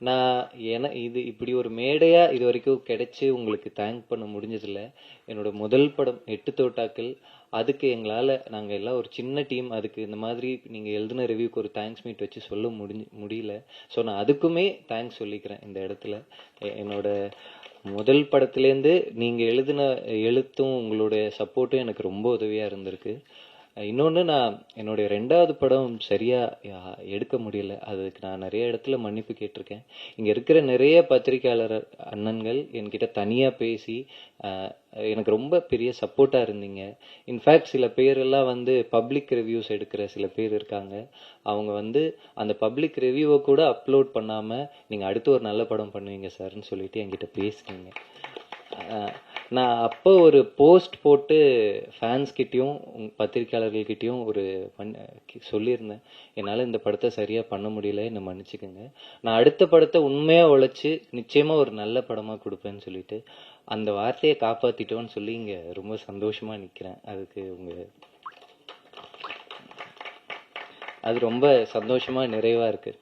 நான் இது இப்படி ஒரு மேடையா இது வரைக்கும் கிடைச்சு உங்களுக்கு தேங்க் பண்ண முடிஞ்சதில்ல. என்னோட முதல் படம் 8 தோட்டாக்கள். அதுக்கு நாங்க எல்லாம் ஒரு சின்ன டீம். அதுக்கு இந்த மாதிரி நீங்க எழுதின ரிவ்யூக்கு ஒரு தேங்க்ஸ் மீட் வச்சு சொல்ல முடியல. ஸோ நான் அதுக்குமே தேங்க்ஸ் சொல்லிக்கிறேன் இந்த இடத்துல. என்னோட முதல் படத்துலேருந்து நீங்க எழுதின எழுத்தும் உங்களுடைய சப்போர்ட்டும் எனக்கு ரொம்ப உதவியா இருந்திருக்கு. இன்னொன்று, நான் என்னுடைய 2வது படம் சரியா எடுக்க முடியல. அதுக்கு நான் நிறைய இடத்துல மன்னிப்பு கேட்டிருக்கேன். இங்க இருக்கிற நிறைய பத்திரிகையாளர் அண்ணன்கள் என்கிட்ட தனியா பேசி எனக்கு ரொம்ப பெரிய சப்போர்ட்டா இருந்தீங்க. இன்ஃபேக்ட் சில பேர் எல்லாம் பப்ளிக் ரிவ்யூஸ் எடுக்கிற சில பேர் இருக்காங்க. அவங்க அந்த பப்ளிக் ரிவ்யூவை கூட அப்லோட் பண்ணாம நீங்க அடுத்து ஒரு நல்ல படம் பண்ணுவீங்க சார்ன்னு சொல்லிட்டு என்கிட்ட பேசுனீங்க. நான் அப்போ ஒரு போஸ்ட் போட்டு ஃபேன்ஸ் கிட்டயும் பத்திரிகையாளர்கள் கிட்டயும் சொல்லியிருந்தேன், என்னால் இந்த படத்தை சரியா பண்ண முடியல, என்னை மன்னிச்சுக்கோங்க. நான் அடுத்த படத்தை உண்மையா உழைச்சு நிச்சயமா ஒரு நல்ல படமா கொடுப்பேன்னு சொல்லிட்டு அந்த வார்த்தையை காப்பாத்திட்டோன்னு சொல்லி இங்க ரொம்ப சந்தோஷமா நிக்கிறேன். அது ரொம்ப சந்தோஷமா நிறைவா இருக்கு.